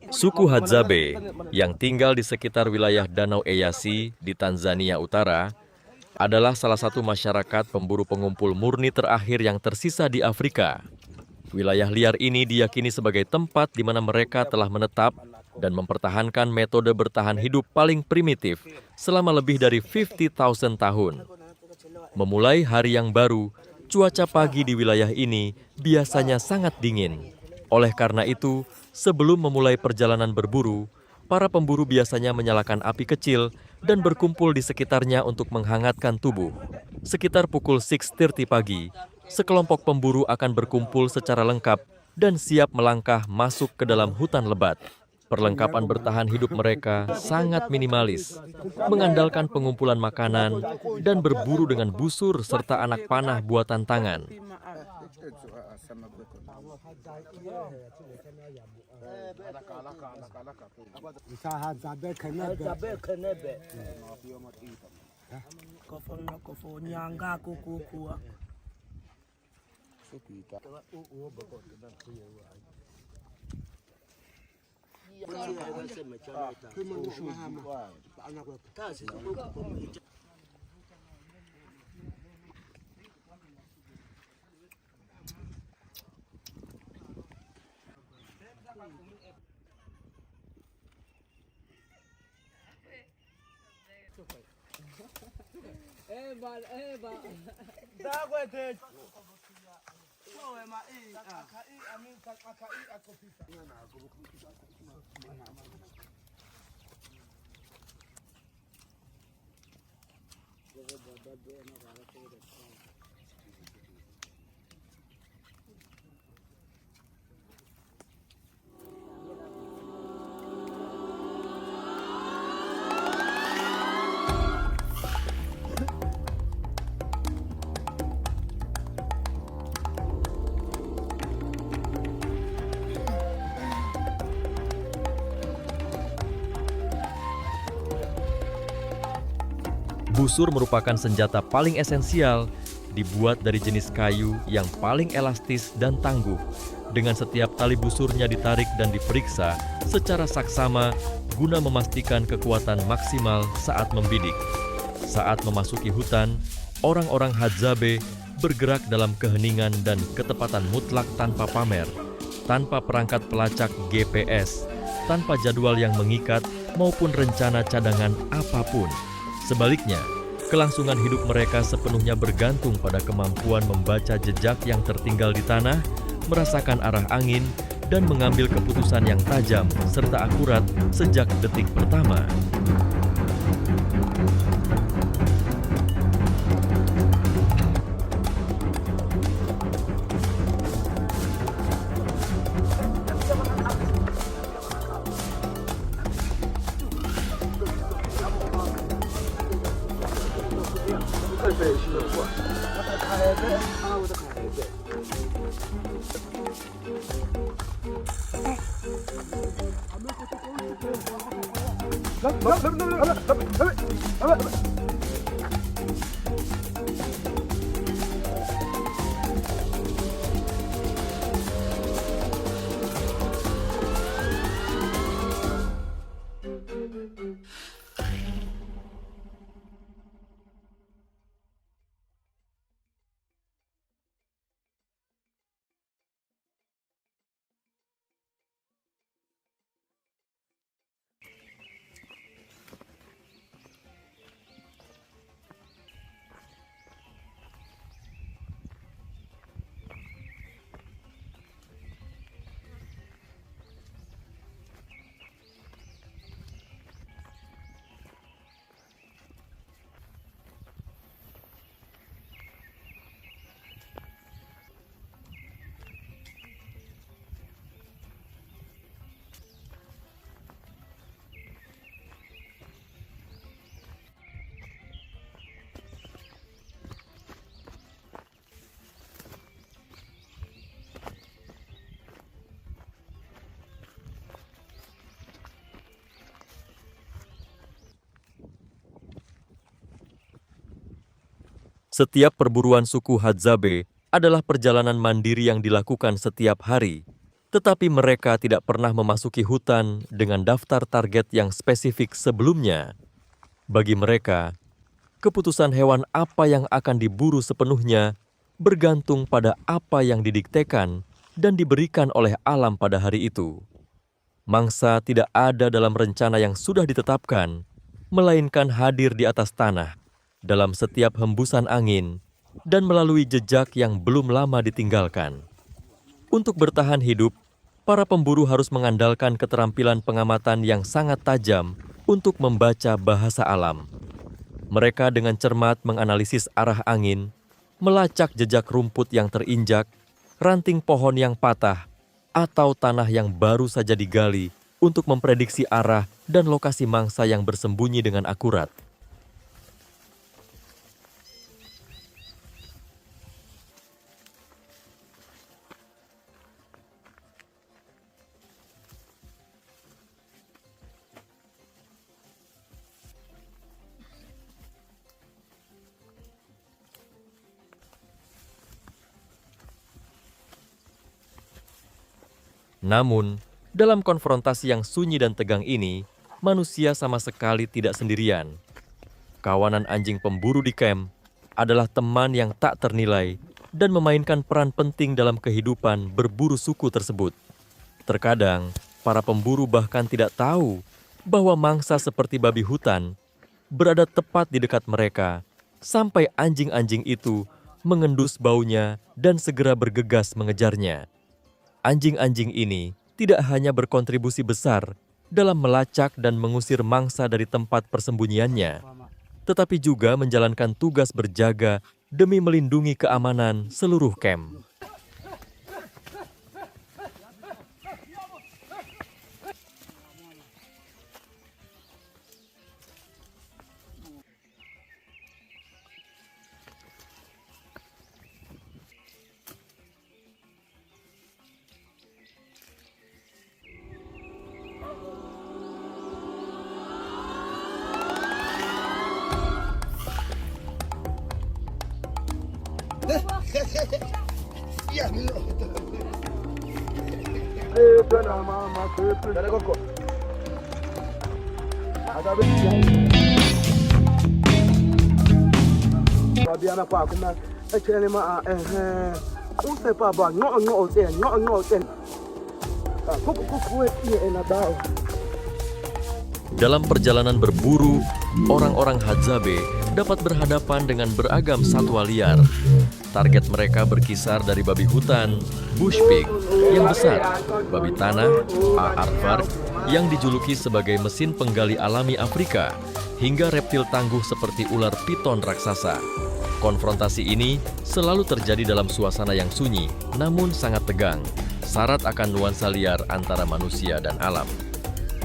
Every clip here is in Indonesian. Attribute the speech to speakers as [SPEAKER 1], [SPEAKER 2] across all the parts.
[SPEAKER 1] Suku Hadzabe yang tinggal di sekitar wilayah Danau Eyasi di Tanzania Utara adalah salah satu masyarakat pemburu pengumpul murni terakhir yang tersisa di Afrika. Wilayah liar ini diyakini sebagai tempat di mana mereka telah menetap dan mempertahankan metode bertahan hidup paling primitif selama lebih dari 50.000 tahun. Memulai hari yang baru, cuaca pagi di wilayah ini biasanya sangat dingin. Oleh karena itu, sebelum memulai perjalanan berburu, para pemburu biasanya menyalakan api kecil dan berkumpul di sekitarnya untuk menghangatkan tubuh. Sekitar pukul 6:30 pagi, sekelompok pemburu akan berkumpul secara lengkap dan siap melangkah masuk ke dalam hutan lebat. Perlengkapan bertahan hidup mereka sangat minimalis, mengandalkan pengumpulan makanan dan berburu dengan busur serta anak panah buatan tangan. Busur merupakan senjata paling esensial, dibuat dari jenis kayu yang paling elastis dan tangguh. Dengan setiap tali busurnya ditarik dan diperiksa secara saksama guna memastikan kekuatan maksimal saat membidik. Saat memasuki hutan, orang-orang Hadzabe bergerak dalam keheningan dan ketepatan mutlak tanpa pamer, tanpa perangkat pelacak GPS, tanpa jadwal yang mengikat maupun rencana cadangan apapun. Sebaliknya, kelangsungan hidup mereka sepenuhnya bergantung pada kemampuan membaca jejak yang tertinggal di tanah, merasakan arah angin, dan mengambil keputusan yang tajam serta akurat sejak detik pertama. Setiap perburuan suku Hadzabe adalah perjalanan mandiri yang dilakukan setiap hari, tetapi mereka tidak pernah memasuki hutan dengan daftar target yang spesifik sebelumnya. Bagi mereka, keputusan hewan apa yang akan diburu sepenuhnya bergantung pada apa yang didiktekan dan diberikan oleh alam pada hari itu. Mangsa tidak ada dalam rencana yang sudah ditetapkan, melainkan hadir di atas tanah, dalam setiap hembusan angin, dan melalui jejak yang belum lama ditinggalkan. Untuk bertahan hidup, para pemburu harus mengandalkan keterampilan pengamatan yang sangat tajam untuk membaca bahasa alam. Mereka dengan cermat menganalisis arah angin, melacak jejak rumput yang terinjak, ranting pohon yang patah, atau tanah yang baru saja digali untuk memprediksi arah dan lokasi mangsa yang bersembunyi dengan akurat. Namun, dalam konfrontasi yang sunyi dan tegang ini, manusia sama sekali tidak sendirian. Kawanan anjing pemburu di kamp adalah teman yang tak ternilai dan memainkan peran penting dalam kehidupan berburu suku tersebut. Terkadang, para pemburu bahkan tidak tahu bahwa mangsa seperti babi hutan berada tepat di dekat mereka, sampai anjing-anjing itu mengendus baunya dan segera bergegas mengejarnya. Anjing-anjing ini tidak hanya berkontribusi besar dalam melacak dan mengusir mangsa dari tempat persembunyiannya, tetapi juga menjalankan tugas berjaga demi melindungi keamanan seluruh kamp. Dalam perjalanan berburu, orang-orang Hadzabe dapat berhadapan dengan beragam satwa liar. Target mereka berkisar dari babi hutan, bush pig yang besar, babi tanah, aardvark yang dijuluki sebagai mesin penggali alami Afrika, hingga reptil tangguh seperti ular piton raksasa. Konfrontasi ini selalu terjadi dalam suasana yang sunyi, namun sangat tegang, syarat akan nuansa liar antara manusia dan alam.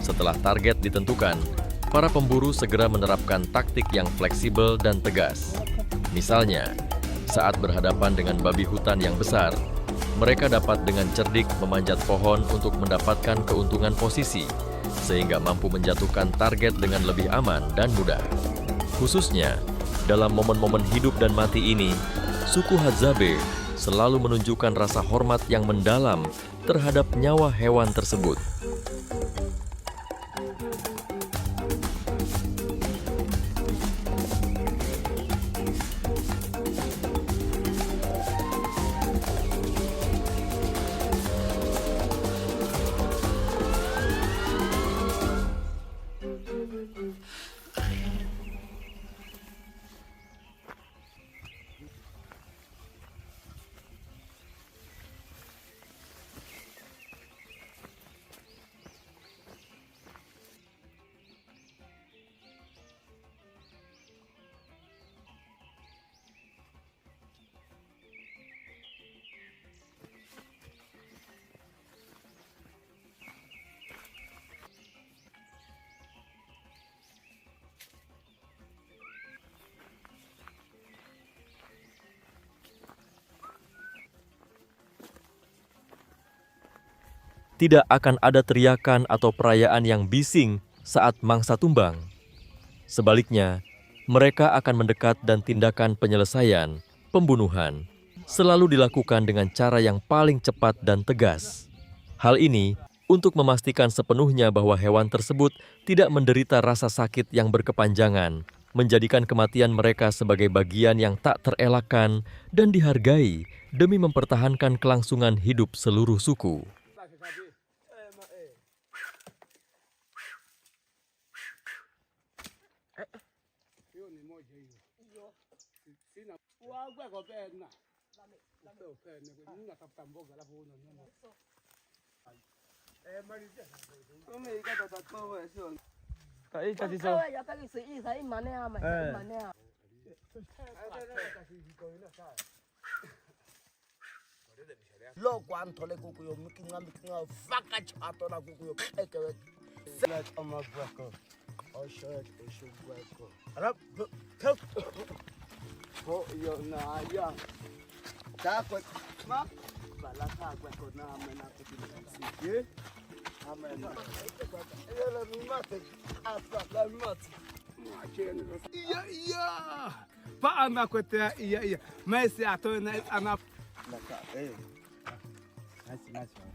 [SPEAKER 1] Setelah target ditentukan, para pemburu segera menerapkan taktik yang fleksibel dan tegas. Misalnya, saat berhadapan dengan babi hutan yang besar, mereka dapat dengan cerdik memanjat pohon untuk mendapatkan keuntungan posisi, sehingga mampu menjatuhkan target dengan lebih aman dan mudah. Khususnya, dalam momen-momen hidup dan mati ini, suku Hadzabe selalu menunjukkan rasa hormat yang mendalam terhadap nyawa hewan tersebut. Tidak akan ada teriakan atau perayaan yang bising saat mangsa tumbang. Sebaliknya, mereka akan mendekat dan tindakan penyelesaian, pembunuhan, selalu dilakukan dengan cara yang paling cepat dan tegas. Hal ini untuk memastikan sepenuhnya bahwa hewan tersebut tidak menderita rasa sakit yang berkepanjangan, menjadikan kematian mereka sebagai bagian yang tak terelakkan dan dihargai demi mempertahankan kelangsungan hidup seluruh suku.
[SPEAKER 2] Lo kwantole kukuyo mikinga vaka chato na kukuyo ekewe let amagwako oshet oshugwako arab tok ho yo na ya takwe ma bala takwe na amena kutinsi ye amena ele mimate asa la mimate
[SPEAKER 3] iya pa ana kwete iya mesi atona ana
[SPEAKER 2] naka nice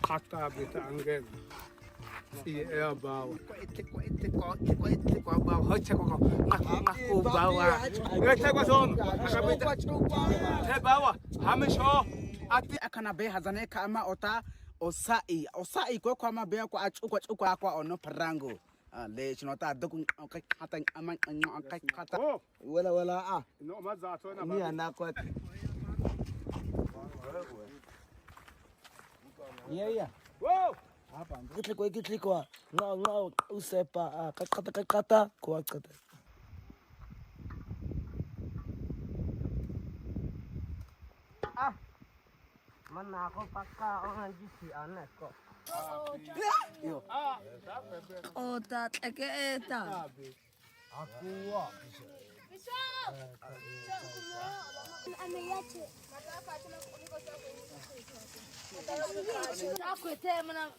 [SPEAKER 3] kata bita anggen iya bawa bawa hoce ko ngaku bawa ngece ko son nakabita te bawa hamisho ati
[SPEAKER 4] akana be hazane kama ota osai ko kwa be ko achukwa kwa ono parango le chinota doku kata ama kata
[SPEAKER 2] wala
[SPEAKER 3] no mazato na
[SPEAKER 2] ni anakwa iya
[SPEAKER 3] wow
[SPEAKER 2] hapa kitliko ngao usepa kata kwa kata
[SPEAKER 4] mana ako paka orang jisi aneh kok
[SPEAKER 5] Oh, tak eta.
[SPEAKER 2] aku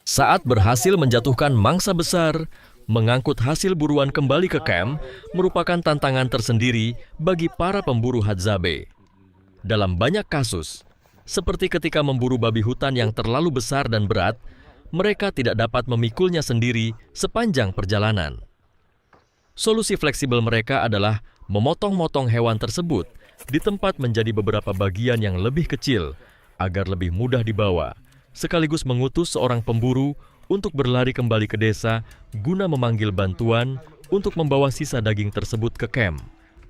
[SPEAKER 1] Saat berhasil menjatuhkan mangsa besar, mengangkut hasil buruan kembali ke kamp merupakan tantangan tersendiri bagi para pemburu hadzabe. Dalam banyak kasus, seperti ketika memburu babi hutan yang terlalu besar dan berat, mereka tidak dapat memikulnya sendiri sepanjang perjalanan. Solusi fleksibel mereka adalah memotong-motong hewan tersebut di tempat menjadi beberapa bagian yang lebih kecil agar lebih mudah dibawa, sekaligus mengutus seorang pemburu untuk berlari kembali ke desa guna memanggil bantuan untuk membawa sisa daging tersebut ke kamp.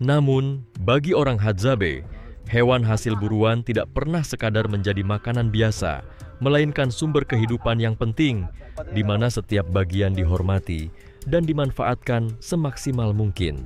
[SPEAKER 1] Namun, bagi orang hadzabe, hewan hasil buruan tidak pernah sekadar menjadi makanan biasa, melainkan sumber kehidupan yang penting, di mana setiap bagian dihormati dan dimanfaatkan semaksimal mungkin.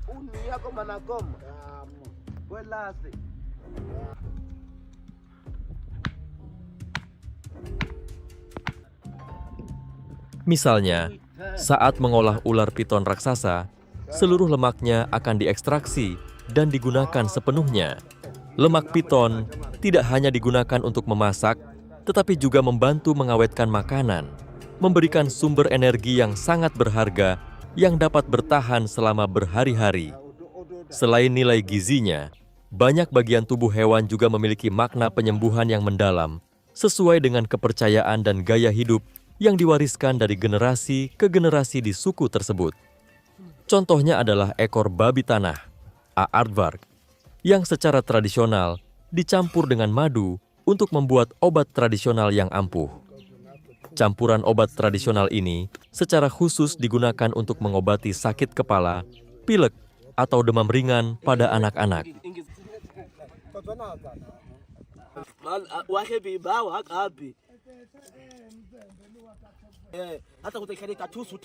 [SPEAKER 2] uni yako managoma kwelasi
[SPEAKER 1] Misalnya, saat mengolah ular piton raksasa, seluruh lemaknya akan diekstraksi dan digunakan sepenuhnya. Lemak piton tidak hanya digunakan untuk memasak, tetapi juga membantu mengawetkan makanan, memberikan sumber energi yang sangat berharga yang dapat bertahan selama berhari-hari. Selain nilai gizinya, banyak bagian tubuh hewan juga memiliki makna penyembuhan yang mendalam, sesuai dengan kepercayaan dan gaya hidup yang diwariskan dari generasi ke generasi di suku tersebut. Contohnya adalah ekor babi tanah, aardvark, yang secara tradisional dicampur dengan madu untuk membuat obat tradisional yang ampuh. Campuran obat tradisional ini secara khusus digunakan untuk mengobati sakit kepala, pilek, atau demam ringan pada anak-anak.
[SPEAKER 2] Wahebi bawa kabi. Hata kutekeleka tusu.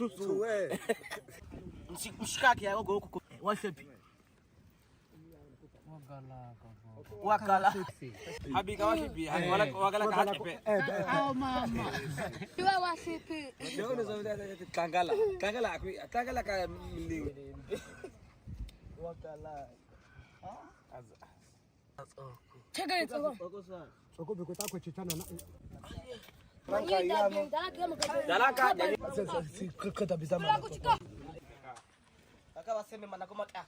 [SPEAKER 2] Mshikaki ya huko wahebi. Wakala. Habi ka wahebi. Wakala ka hape.
[SPEAKER 5] Oh mama. Dua wasipi.
[SPEAKER 2] Kangala ka mliu. Wakala.
[SPEAKER 5] Chega itu.
[SPEAKER 2] Soko biko takwe chichana na.
[SPEAKER 5] Dalaka.
[SPEAKER 2] Kata bisa mana. Aka waseme mana koma ka.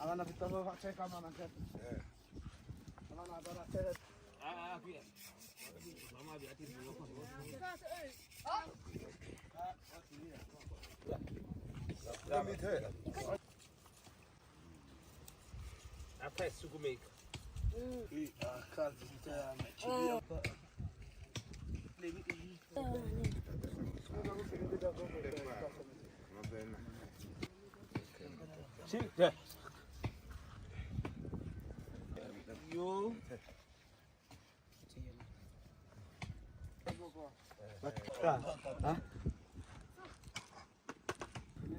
[SPEAKER 2] Ana vitamo cheka mana ka. Ana adora cheka. Mama biati dulu. Apa suku make? Kazi tayari. Yo.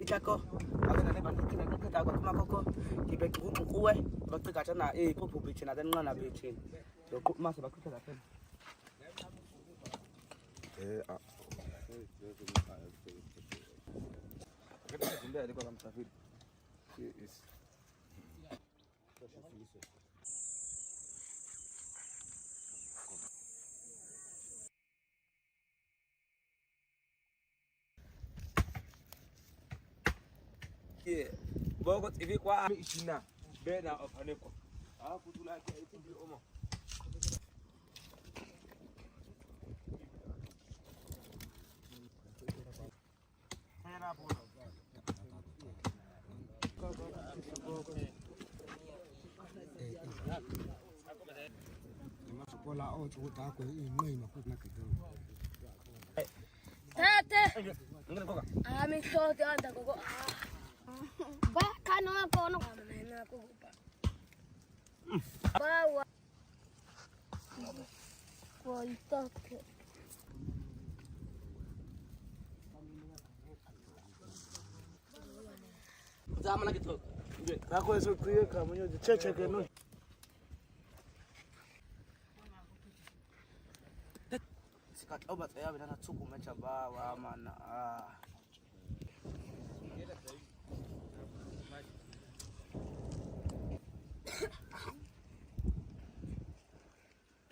[SPEAKER 2] Ichako. Aku nanti bantu kita aku kema koko. Kibe kuwe. Bakti kaca na popo bicin ada ngana bicin. Yo mas bakti kita kan. Kita sudah di kolam safir. Bogot hivi kwa ishina bena ofaneko alafu tulaki itibi omo
[SPEAKER 5] Tete. Ami sote anda koko. Ba kano ako no. Mana ako pa. Bawa. Koitok.
[SPEAKER 2] Zaman lagi tu. Aku esok kuya kamu nyo cek no. Sikat obat saya benar cukup macam bawa mana.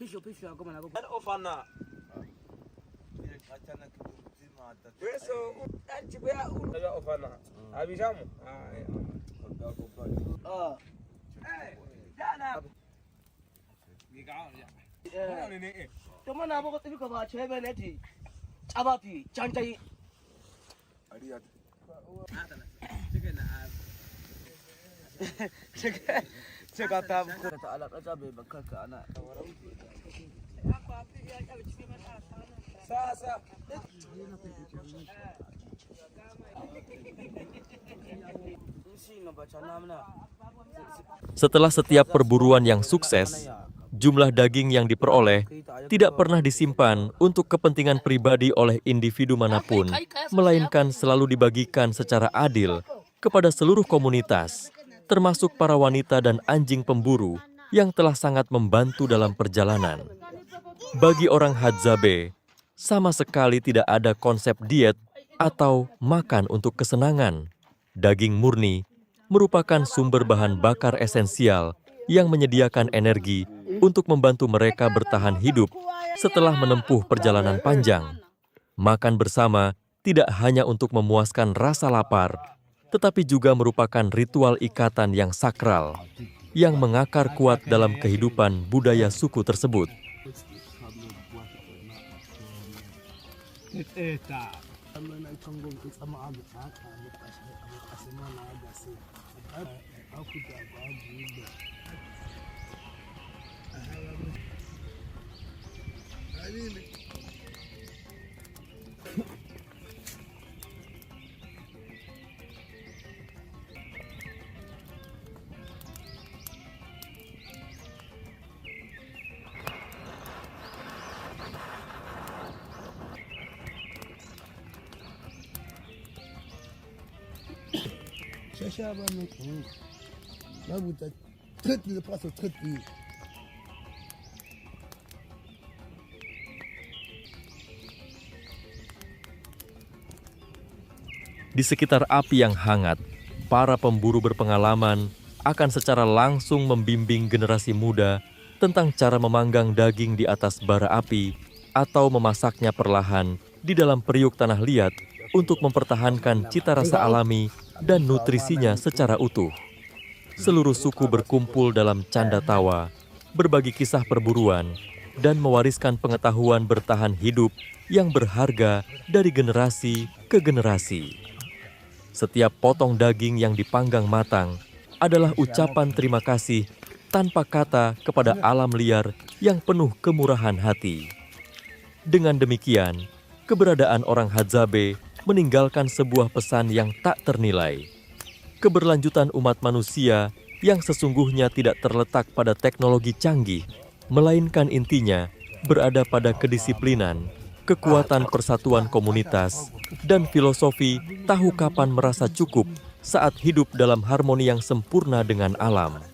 [SPEAKER 2] Pisho ako mana ako.
[SPEAKER 3] Ano ofana? Weso anjibya unayo ofana. Abishamu? Jana. Gigao ya.
[SPEAKER 2] Cuma na ako kasi ko ba chebe neti. Abati chancai.
[SPEAKER 3] Ariat.
[SPEAKER 2] Cek kata alat aja be bakal ke anak.
[SPEAKER 3] Sasa.
[SPEAKER 1] Setelah setiap perburuan yang sukses, jumlah daging yang diperoleh tidak pernah disimpan untuk kepentingan pribadi oleh individu manapun, melainkan selalu dibagikan secara adil kepada seluruh komunitas, termasuk para wanita dan anjing pemburu yang telah sangat membantu dalam perjalanan. Bagi orang Hadzabe, sama sekali tidak ada konsep diet atau makan untuk kesenangan. Daging murni merupakan sumber bahan bakar esensial yang menyediakan energi untuk membantu mereka bertahan hidup setelah menempuh perjalanan panjang. Makan bersama tidak hanya untuk memuaskan rasa lapar, tetapi juga merupakan ritual ikatan yang sakral, yang mengakar kuat dalam kehidupan budaya suku tersebut.
[SPEAKER 3] Eta.
[SPEAKER 6] Cherchez avant nous. Là, vous êtes très de place très de.
[SPEAKER 1] Di sekitar api yang hangat, para pemburu berpengalaman akan secara langsung membimbing generasi muda tentang cara memanggang daging di atas bara api atau memasaknya perlahan di dalam periuk tanah liat untuk mempertahankan cita rasa alami dan nutrisinya secara utuh. Seluruh suku berkumpul dalam canda tawa, berbagi kisah perburuan, dan mewariskan pengetahuan bertahan hidup yang berharga dari generasi ke generasi. Setiap potong daging yang dipanggang matang adalah ucapan terima kasih tanpa kata kepada alam liar yang penuh kemurahan hati. Dengan demikian, keberadaan orang Hadzabe meninggalkan sebuah pesan yang tak ternilai. Keberlanjutan umat manusia yang sesungguhnya tidak terletak pada teknologi canggih, melainkan intinya berada pada kedisiplinan, kekuatan persatuan komunitas, dan filosofi tahu kapan merasa cukup saat hidup dalam harmoni yang sempurna dengan alam.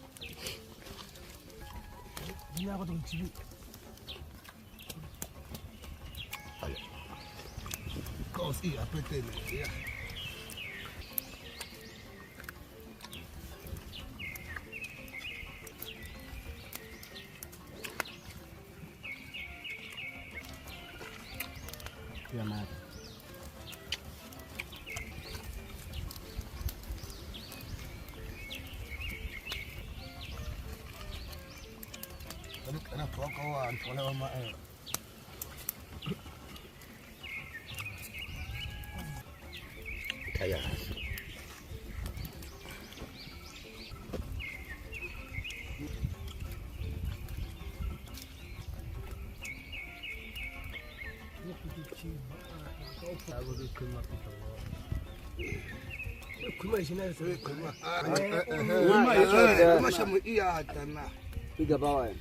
[SPEAKER 2] Tiga bawah.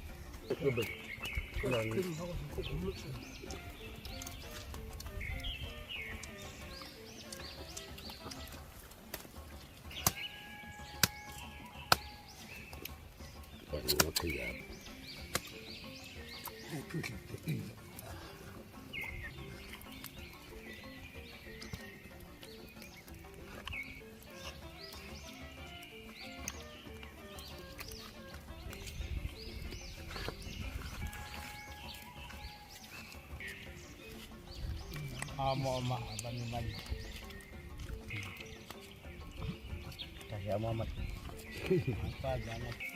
[SPEAKER 3] Amo mak abang man. Kaya Muhammad. Apa jangan